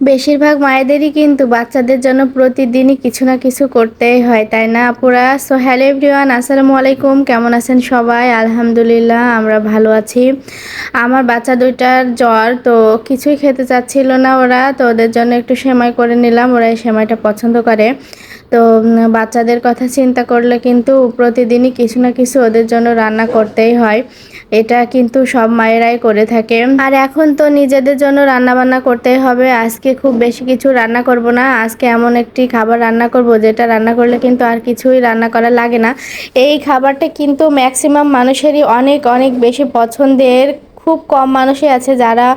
বেশিরভাগ মায়েদেরই কিন্তু বাচ্চাদের জন্য প্রতিদিনই কিছু না কিছু করতেই হয়, তাই না আপুরা? সো হ্যালো এভরিওয়ান, আসসালামু আলাইকুম। কেমন আছেন সবাই? আলহামদুলিল্লাহ আমরা ভালো আছি। আমার বাচ্চা দুইটার জ্বর, তো কিছুই খেতে চাচ্ছিল না ওরা, তো ওদের জন্য একটু সেমাই করে নিলাম। ওরা এই সেমাইটা পছন্দ করে। তো বাচ্চাদের কথা চিন্তা করলে কিন্তু প্রতিদিনই কিছু না কিছু ওদের জন্য রান্না করতেই হয়। এটা কিন্তু সব মায়েরাই করে থাকে। আর এখন তো নিজেদের জন্য রান্না বান্না করতেই হবে। আজকে খুব বেশি কিছু রান্না করব না, আজকে এমন একটি খাবার রান্না করব যেটা রান্না করলে কিন্তু আর কিছুই রান্না করা লাগে না। এই খাবারটা কিন্তু ম্যাক্সিমাম মানুষেরই অনেক অনেক বেশি পছন্দের। খুব কম মানুষই আছে যারা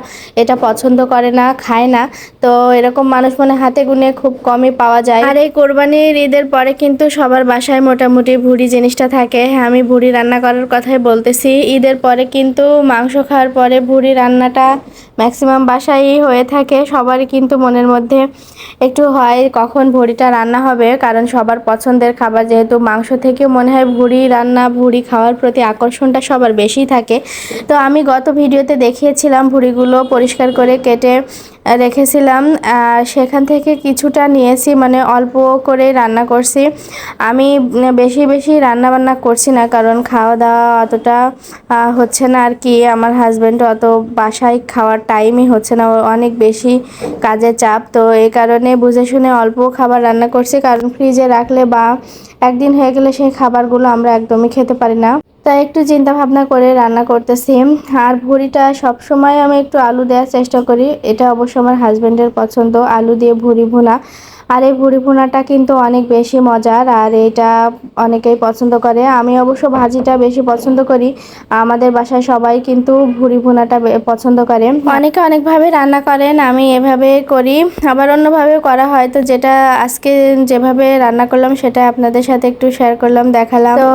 এটা পছন্দ করে না, খায় না। তো এরকম মানুষ মনে হাতে গুনে খুব কমই পাওয়া যায়। আর এই কোরবানির ঈদের পরে কিন্তু সবার বাসায় মোটামুটি ভুড়ি জিনিসটা থাকে। হ্যাঁ, আমি ভুড়ি রান্না করার কথাই বলতেছি। ঈদের পরে কিন্তু মাংস খাওয়ার পরে ভুড়ি রান্নাটা ম্যাক্সিমাম বাসায়ই হয়ে থাকে। সবারই কিন্তু মনের মধ্যে একটু হয় কখন ভুড়িটা রান্না হবে, কারণ সবার পছন্দের খাবার যেহেতু মাংস থেকেও মনে হয় ভুড়ি রান্না, ভুড়ি খাওয়ার প্রতি আকর্ষণটা সবার বেশি থাকে। তো আমি গত ভিডিওতে দেখিয়েছিলাম ভুড়িগুলো পরিষ্কার করে কেটে রেখেছিলাম। সেখান থেকে কিছুটা নিয়েছি, মানে অল্প করে রান্না করছি। আমি বেশি বেশি রান্না বান্না করছি না, কারণ খাওয়া দাওয়া অতটা হচ্ছে না আর কি। আমার হাজব্যান্ড অত বাসায় খাওয়ার টাইমই হচ্ছে না, ওর অনেক বেশি কাজের চাপ। তো এই কারণে বুঝে শুনে অল্প খাবার রান্না করছি, কারণ ফ্রিজে রাখলে বা একদিন হয়ে গেলে সেই খাবারগুলো আমরা একদমই খেতে পারি না। তাই একটু চিন্তা ভাবনা করে রান্না করতেছি। আর ভুড়িটা সবসময় আমি একটু আলু দেওয়ার চেষ্টা করি, এটা অবশ্য আমার হাজব্যান্ডের পছন্দ, আলু দিয়ে ভুড়ি ভুনা। আর এই ভুড়ি ভুনাটা কিন্তু অনেক বেশি মজার, আর এটা অনেকেই পছন্দ করে। আমি অবশ্য ভাজিটা বেশি পছন্দ করি। আমাদের বাসায় সবাই কিন্তু ভুড়ি ভুনাটা পছন্দ করে। অনেকে অনেকভাবে রান্না করেন, আমি এভাবে করি, আবার অন্যভাবে করা হয়। তো যেটা আজকে যেভাবে রান্না করলাম সেটা আপনাদের সাথে একটু শেয়ার করলাম, দেখালাম। তো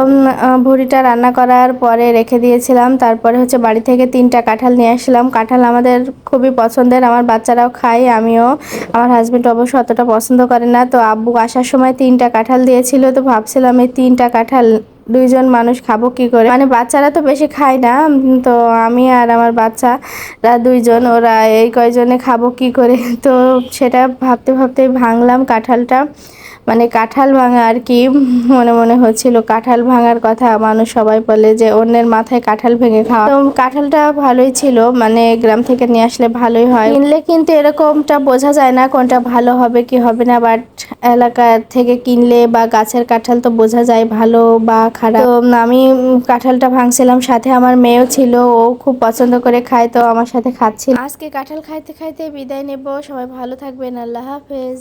ভুড়িটা রান্না করার পরে রেখে দিয়েছিলাম। তারপরে হচ্ছে বাড়ি থেকে 3টা কাঁঠাল নিয়ে আসলাম। কাঁঠাল আমাদের খুবই পছন্দের, আমার বাচ্চারাও খায়, আমিও। আমার হাজবেন্ড অবশ্য অতটা পছন্দ করে না। তো আব্বু আসার সময় 3টা কাঁঠাল দিয়েছিল, তো ভাবছিলাম এই 3টা কাঁঠাল দুইজন মানুষ খাবো কি করে, মানে বাচ্চারা তো বেশি খায় না। তো আমি আর আমার বাচ্চারা দুইজন, ওরা এই কয়জনে খাবো কি করে। তো সেটা ভাবতে ভাবতে ভাঙলাম কাঁঠালটা, মানে কাঁঠাল ভাঙা আর কি। মনে মনে হচ্ছিল কাঁঠাল ভাঙার কথা, মানুষ সবাই বলে যে অন্যের মাথায় কাঁঠাল ভেঙে খাওয়া। তো কাঁঠালটা ভালোই ছিল, মানে গ্রাম থেকে নিয়ে আসলে ভালোই হয়। কিনলে কিন্তু এরকমটা বোঝা যায় না কোনটা ভালো হবে কি হবে না, বাট এলাকা থেকে কিনলে বা গাছের কাঁঠাল তো বোঝা যায় ভালো বা খারাপ। তো আমি কাঁঠালটা ভাঙছিলাম, সাথে আমার মেয়েও ছিল, ও খুব পছন্দ করে খায়, তো আমার সাথে খাচ্ছিল। আজকে কাঁঠাল খাইতে খাইতে বিদায় নেব। সবাই ভালো থাকবেন, আল্লাহ হাফেজ।